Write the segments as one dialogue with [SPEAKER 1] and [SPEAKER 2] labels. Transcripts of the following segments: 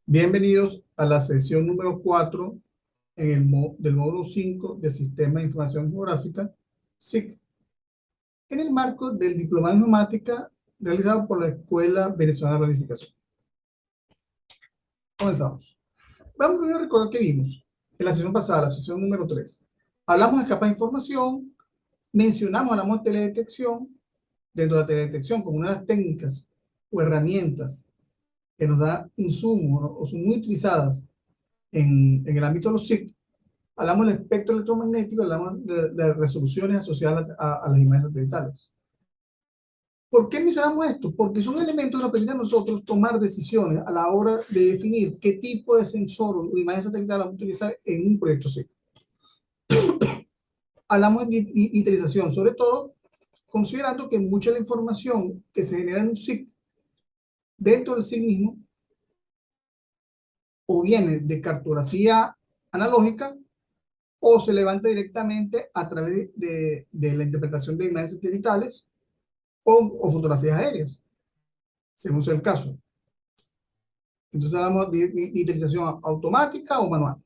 [SPEAKER 1] Bienvenidos a la sesión número 4 del módulo 5 de Sistema de Información Geográfica, SIG, en el marco del Diplomado en Geomática realizado por la Escuela Venezolana de Planificación. Comenzamos. Vamos primero a recordar qué vimos en la sesión pasada, la sesión número 3. Hablamos de capas de información, hablamos de teledetección. Dentro de la teledetección, como una de las técnicas o herramientas que nos da insumos o son muy utilizadas en el ámbito de los SIG, hablamos del espectro electromagnético, hablamos de resoluciones asociadas a las imágenes satelitales. ¿Por qué mencionamos esto? Porque son elementos que nos permiten a nosotros tomar decisiones a la hora de definir qué tipo de sensor o imagen satelital vamos a utilizar en un proyecto SIG. Hablamos de digitalización, sobre todo considerando que mucha de la información que se genera en un SIG, dentro del SIG mismo, o viene de cartografía analógica o se levanta directamente a través de la interpretación de imágenes satelitales o fotografías aéreas, según sea el caso. Entonces hablamos de digitalización automática o manual.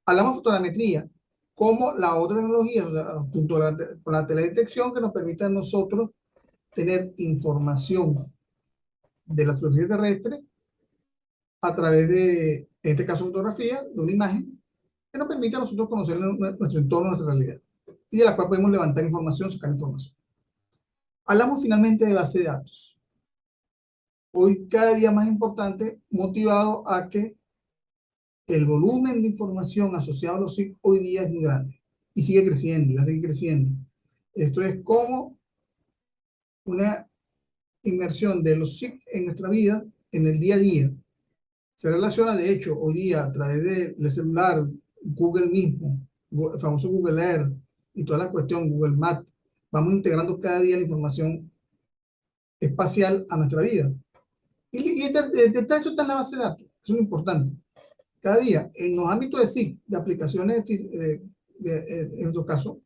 [SPEAKER 1] Hablamos de fotogrametría como la otra tecnología, o sea, junto a con la teledetección, que nos permite a nosotros tener información de la superficie terrestre a través de, en este caso, fotografía, de una imagen, que nos permite a nosotros conocer nuestro entorno, nuestra realidad, y de la cual podemos levantar información, sacar información. Hablamos finalmente de base de datos. Hoy cada día más importante, motivado a que el volumen de información asociado a los SIG hoy día es muy grande y sigue creciendo, y va a seguir creciendo. Esto es como una inmersión de los SIG en nuestra vida, en el día a día. Se relaciona, de hecho, hoy día a través del celular, Google mismo, el famoso Google Earth y toda la cuestión, Google Maps. Vamos integrando cada día la información espacial a nuestra vida. Y detrás de eso está en la base de datos. Eso es lo importante. Cada día, en los ámbitos de SIG, de aplicaciones, en nuestro caso,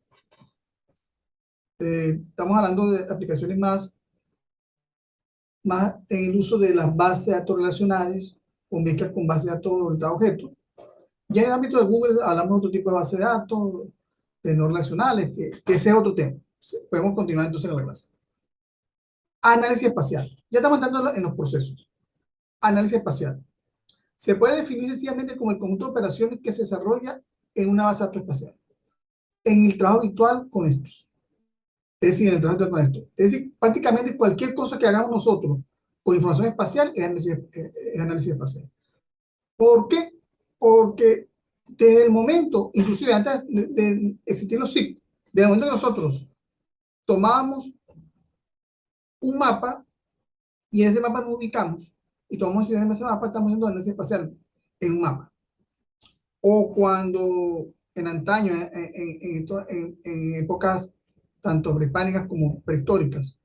[SPEAKER 1] estamos hablando de aplicaciones más en el uso de las bases de datos relacionales o mezclas con bases de datos orientadas a objetos. Ya en el ámbito de Google hablamos de otro tipo de bases de datos, de no relacionales, que ese es otro tema. Podemos continuar entonces en la clase. Análisis espacial. Ya estamos entrando en los procesos. Análisis espacial. Se puede definir sencillamente como el conjunto de operaciones que se desarrolla en una base de datos espacial. En el trabajo habitual con estos. Es decir, en el trabajo habitual con esto. Es decir, prácticamente cualquier cosa que hagamos nosotros con información espacial es análisis espacial. ¿Por qué? Porque desde el momento, inclusive antes de existir los SIG, desde el momento que nosotros tomábamos un mapa y en ese mapa nos ubicamos y tomamos decisiones en ese mapa, estamos haciendo análisis espacial en un mapa. O cuando en antaño, en épocas tanto prehispánicas como prehistóricas,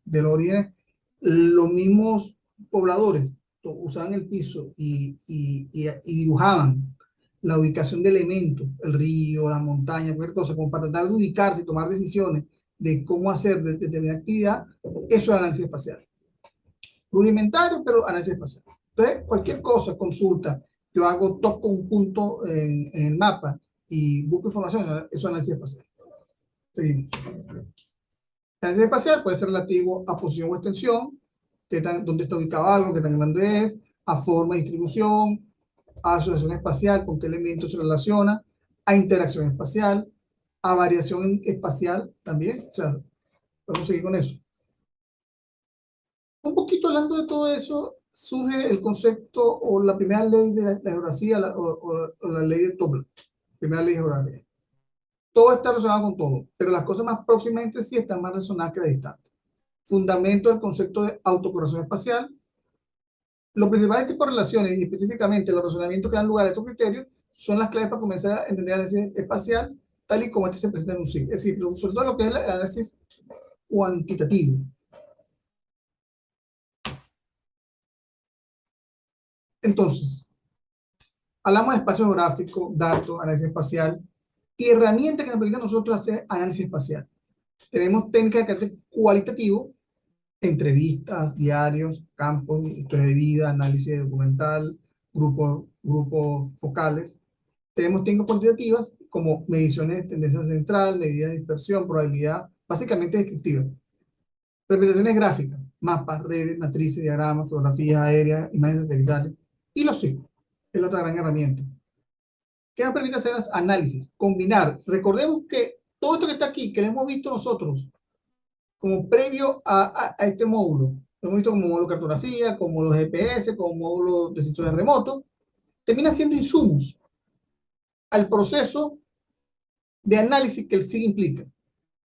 [SPEAKER 1] de los orígenes, los mismos pobladores usaban el piso y dibujaban la ubicación de elementos, el río, la montaña, cualquier cosa, como para tratar de ubicarse y tomar decisiones de cómo hacer determinada actividad. Eso es análisis espacial. Rudimentario, pero análisis espacial. Entonces, cualquier cosa, consulta, yo toco un punto en el mapa y busco información, eso es análisis espacial. Seguimos. El análisis espacial puede ser relativo a posición o extensión, dónde está ubicado algo, qué tan grande es, a forma y distribución, a asociación espacial, con qué elementos se relaciona, a interacción espacial, a variación espacial también. O sea, vamos a seguir con eso. Un poquito hablando de todo eso, surge el concepto o la primera ley de la geografía o la ley de Tobler, primera ley de geografía. Todo está relacionado con todo, pero las cosas más próximas entre sí están más relacionadas que las distantes. Fundamento del concepto de autocorrelación espacial. Los principales tipos de relaciones, y específicamente los razonamientos que dan lugar a estos criterios, son las claves para comenzar a entender el análisis espacial tal y como este se presenta en un SIG. Es decir, sobre todo lo que es el análisis cuantitativo. Entonces, hablamos de espacio geográfico, datos, análisis espacial y herramientas que nos permiten a nosotros hacer análisis espacial. Tenemos técnicas de carácter cualitativo, entrevistas, diarios, campos, historia de vida, análisis documental, grupos focales. Tenemos técnicas cuantitativas como mediciones de tendencia central, medidas de dispersión, probabilidad, básicamente descriptivas. Representaciones gráficas, mapas, redes, matrices, diagramas, fotografías aéreas, imágenes satelitales. Y los ciclos, es la otra gran herramienta. ¿Qué nos permite hacer análisis? Combinar. Recordemos que todo esto que está aquí, que lo hemos visto nosotros como previo a este módulo, lo hemos visto como módulo de cartografía, como módulo GPS, como módulo de sensores remotos, termina siendo insumos al proceso de análisis que el SIG implica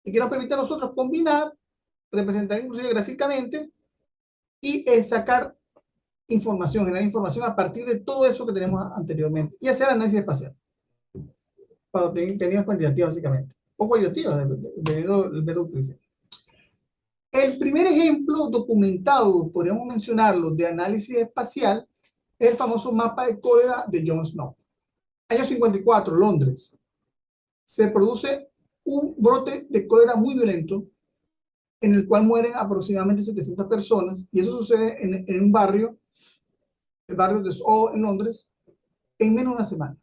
[SPEAKER 1] y que nos permite a nosotros combinar, representar inclusive gráficamente y sacar información, generar información a partir de todo eso que tenemos anteriormente y hacer análisis espacial para técnicas cuantitativas básicamente o cualitativas, dependiendo del método que utilicemos. El primer ejemplo documentado, podríamos mencionarlo, de análisis espacial es el famoso mapa de cólera de John Snow. Año 54, Londres. Se produce un brote de cólera muy violento en el cual mueren aproximadamente 700 personas y eso sucede en un barrio, el barrio de Soho en Londres, en menos de una semana.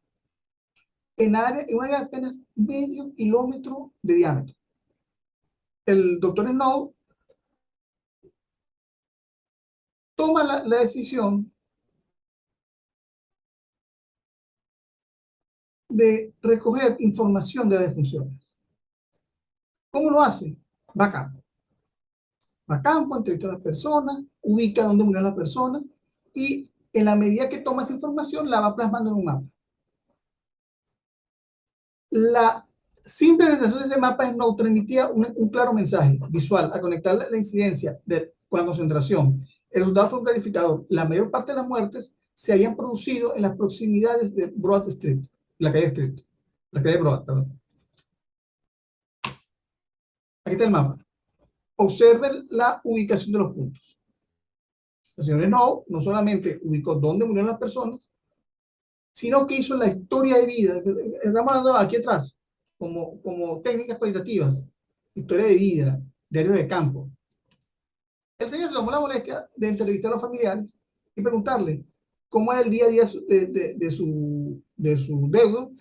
[SPEAKER 1] En un área de apenas medio kilómetro de diámetro. El doctor Snow toma la decisión de recoger información de las defunciones. ¿Cómo lo hace? Va a campo. Va a campo, entrevista a las personas, ubica dónde murieron las personas y en la medida que toma esa información la va plasmando en un mapa. La simple realización de ese mapa no transmitía un claro mensaje visual al conectar la incidencia con la concentración. El resultado fue un clarificador. La mayor parte de las muertes se habían producido en las proximidades de Broad Street, la calle Street, la calle Broad, perdón. Aquí está el mapa. Observen la ubicación de los puntos. El señor Snow no solamente ubicó dónde murieron las personas, sino que hizo la historia de vida. Estamos hablando aquí atrás, como técnicas cualitativas, historia de vida, diario de campo. El señor se tomó la molestia de entrevistar a los familiares y preguntarle cómo era el día a día de su deudo,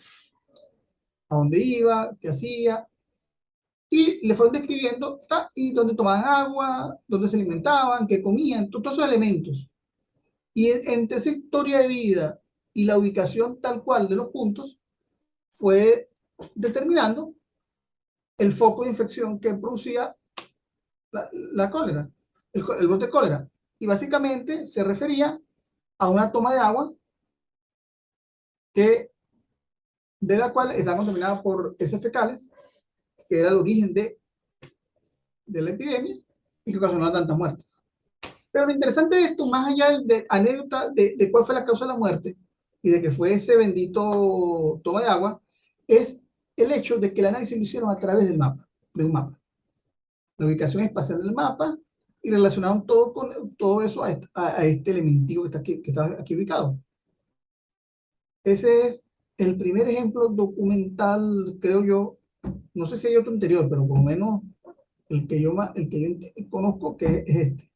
[SPEAKER 1] a dónde iba, qué hacía, y le fueron describiendo y dónde tomaban agua, dónde se alimentaban, qué comían, todos esos elementos. Y entre esa historia de vida y la ubicación tal cual de los puntos, fue determinando el foco de infección que producía la cólera, el brote de cólera. Y básicamente se refería a una toma de agua de la cual está contaminada por heces fecales, que era el origen de la epidemia y que ocasionó tantas muertes. Pero lo interesante de esto, más allá de anécdota de cuál fue la causa de la muerte y de que fue ese bendito toma de agua, es el hecho de que el análisis lo hicieron a través del mapa, de un mapa. La ubicación espacial del mapa y relacionaron todo eso a este elementivo que está aquí ubicado. Ese es el primer ejemplo documental, creo yo. No sé si hay otro anterior, pero por lo menos el que yo conozco que es este.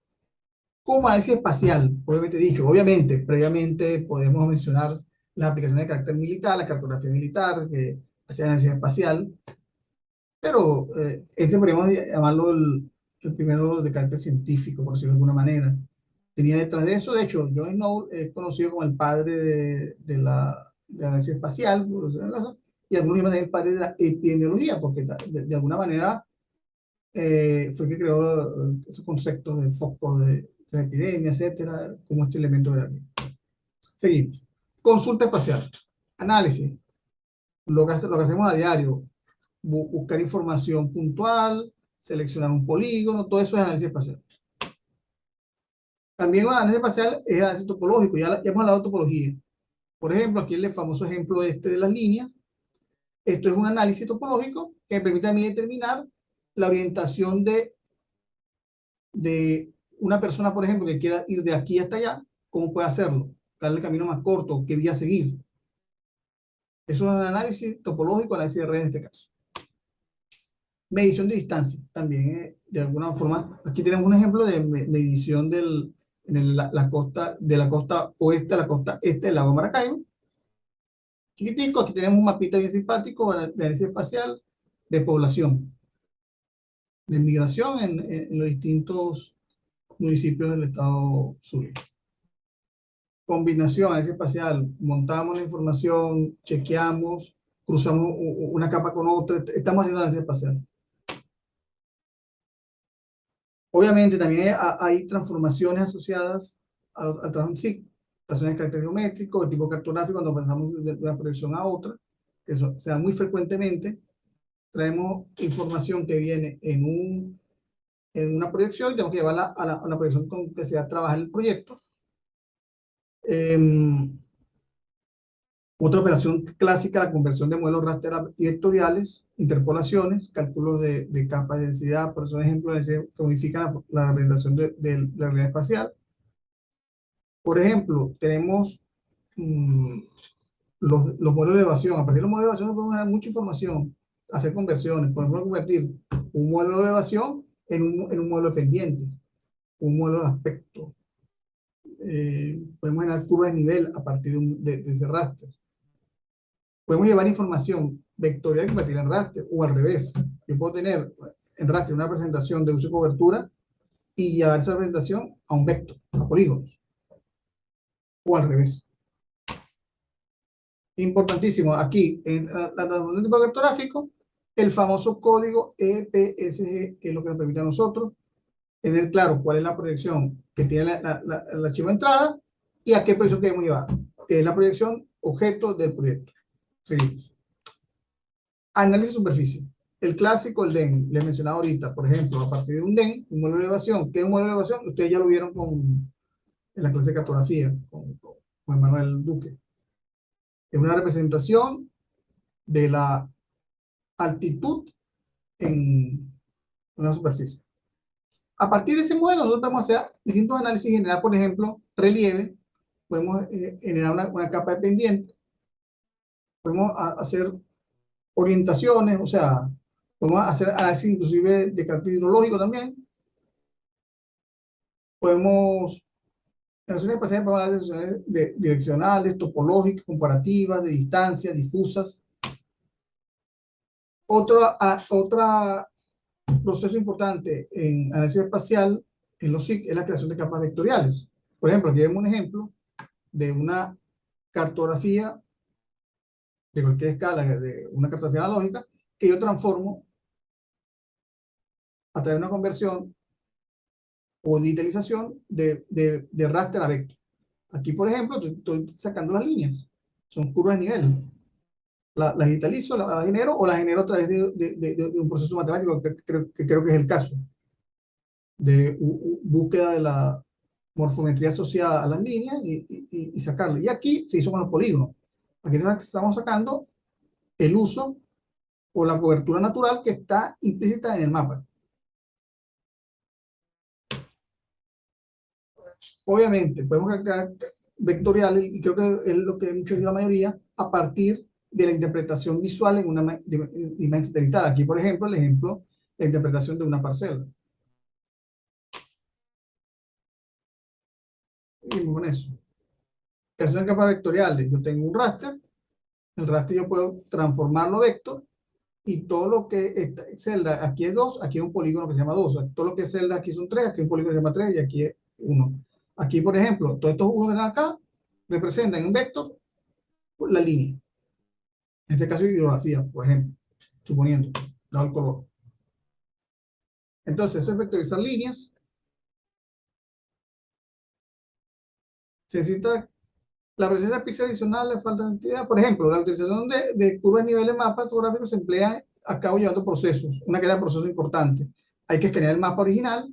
[SPEAKER 1] Como análisis espacial, obviamente dicho, obviamente, previamente podemos mencionar las aplicaciones de carácter militar, la cartografía militar, que hace análisis espacial, pero este podríamos llamarlo el primero de carácter científico, por decirlo de alguna manera. Tenía detrás de eso, de hecho, John Snow es conocido como el padre de la análisis espacial, y algunos llaman el padre de la epidemiología, porque de alguna manera fue que creó esos conceptos de foco de la epidemia, etcétera, como este elemento de aquí. Seguimos. Consulta espacial. Análisis. Lo que hacemos a diario. Buscar información puntual, seleccionar un polígono, todo eso es análisis espacial. También el análisis espacial es análisis topológico, ya hemos hablado de topología. Por ejemplo, aquí el famoso ejemplo de las líneas. Esto es un análisis topológico que me permite a mí determinar la orientación de una persona, por ejemplo, que quiera ir de aquí hasta allá, ¿cómo puede hacerlo? Darle el camino más corto, qué vía seguir. Eso es un análisis topológico, análisis de red en este caso. Medición de distancia, también de alguna forma, aquí tenemos un ejemplo de medición de la costa oeste a la costa este del lago Maracaibo. Chiquitico, aquí tenemos un mapita bien simpático de análisis espacial de población, de migración en los distintos municipios del estado Zulia. Combinación, análisis espacial, montamos la información, chequeamos, cruzamos una capa con otra, estamos haciendo análisis espacial. Obviamente también hay transformaciones asociadas al trabajo en sí, transformaciones de carácter geométrico, de tipo cartográfico, cuando pasamos de una proyección a otra, que eso se da muy frecuentemente. Traemos información que viene en una proyección y tenemos que llevarla a la proyección con que se va a trabajar el proyecto. Otra operación clásica, la conversión de modelos raster y vectoriales, interpolaciones, cálculos de capas de densidad, por eso, ejemplo, que modifican la representación de la realidad espacial. Por ejemplo, tenemos los modelos de elevación. A partir de los modelos de elevación podemos dar mucha información, hacer conversiones. Podemos convertir un modelo de elevación en un modelo de pendientes, un modelo de aspecto. Podemos generar curvas de nivel a partir de ese raster. Podemos llevar información vectorial y convertirla en raster, o al revés. Yo puedo tener en raster una presentación de uso y cobertura y llevar esa presentación a un vector, a polígonos, o al revés. Importantísimo, aquí en la transformación de tipo vectográfico, el famoso código EPSG es lo que nos permite a nosotros tener claro cuál es la proyección que tiene el archivo de entrada y a qué proyección queremos llevar, que es la proyección objeto del proyecto. Seguimos. Análisis de superficie. El clásico, el DEN, les mencionaba ahorita, por ejemplo, a partir de un DEN, un modelo de elevación. ¿Qué es un modelo de elevación? Ustedes ya lo vieron en la clase de cartografía, con Manuel Duque. Es una representación de la altitud en una superficie. A partir de ese modelo, nosotros podemos hacer distintos análisis y generar, por ejemplo, relieve. Podemos generar una capa de pendiente. Podemos hacer orientaciones, o sea, podemos hacer análisis inclusive de carácter hidrológico también. Podemos, en relaciones espaciales, podemos hablar de relaciones direccionales, topológicas, comparativas, de distancia, difusas. Otra proceso importante en análisis espacial en los SIC es la creación de capas vectoriales. Por ejemplo, aquí vemos un ejemplo de una cartografía de cualquier escala, de una cartografía analógica, que yo transformo a través de una conversión o digitalización de raster a vector. Aquí, por ejemplo, estoy sacando las líneas. Son curvas de nivel. Las digitalizo, las genero o las genero a través de un proceso matemático que creo que es el caso de búsqueda de la morfometría asociada a las líneas y sacarle. Y aquí se hizo con los polígonos. Aquí estamos sacando el uso o la cobertura natural que está implícita en el mapa. Obviamente, podemos crear vectoriales, y creo que es lo que muchos y la mayoría, a partir de la interpretación visual en una imagen satelital. Aquí, por ejemplo, el ejemplo, la interpretación de una parcela. Y con eso. Esas son capas vectoriales. Yo tengo un raster, el raster yo puedo transformarlo a vector, y todo lo que esta celda, aquí es 2, aquí es un polígono que se llama 2. Todo lo que es celda aquí son 3, aquí es un polígono que se llama 3 y aquí es 1. Aquí, por ejemplo, todos estos 1 que están acá representan en un vector la línea. En este caso, hidrografía, por ejemplo, suponiendo, dado el color. Entonces, eso es vectorizar líneas. Se necesita la presencia de píxeles adicionales, falta de actividad. Por ejemplo, la utilización de curvas de nivel de mapas fotográficos se emplea a cabo llevando procesos, una cadena de procesos importante. Hay que escanear el mapa original,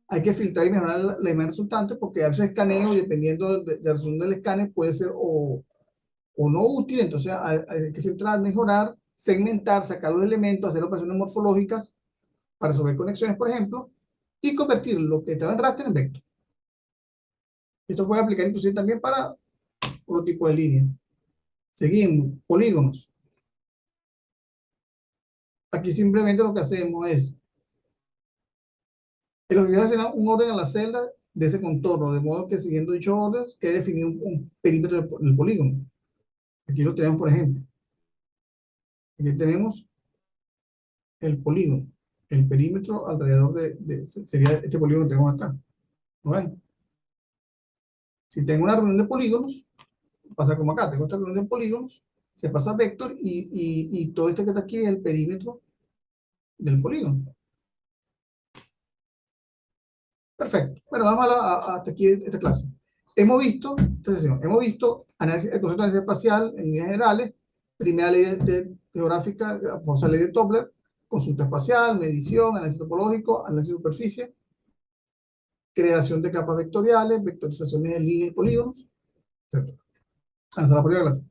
[SPEAKER 1] hay que filtrar y mejorar la imagen resultante, porque a veces escaneo, y dependiendo de la resolución del escáner, puede ser o no útil. Entonces hay que filtrar, mejorar, segmentar, sacar los elementos, hacer operaciones morfológicas para resolver conexiones, por ejemplo, y convertir lo que estaba en raster en vector. Esto puede aplicar inclusive también para otro tipo de líneas. Seguimos, polígonos. Aquí simplemente lo que hacemos es El objetivo es asignar un orden a la celda de ese contorno, de modo que siguiendo dicho orden, quede definido un perímetro del polígono. Aquí lo tenemos, por ejemplo. Aquí tenemos el polígono, el perímetro alrededor sería este polígono que tenemos acá. ¿No ven? Si tengo una reunión de polígonos, pasa como acá, tengo esta reunión de polígonos, se pasa vector y todo este que está aquí es el perímetro del polígono. Perfecto. Bueno, vamos hasta aquí esta clase. Hemos visto, esta sesión, hemos visto el concepto de análisis espacial en líneas generales, primera ley geográfica, la famosa ley de Doppler, consulta espacial, medición, análisis topológico, análisis de superficie, creación de capas vectoriales, vectorizaciones de líneas y polígonos, etc. Hasta la próxima clase.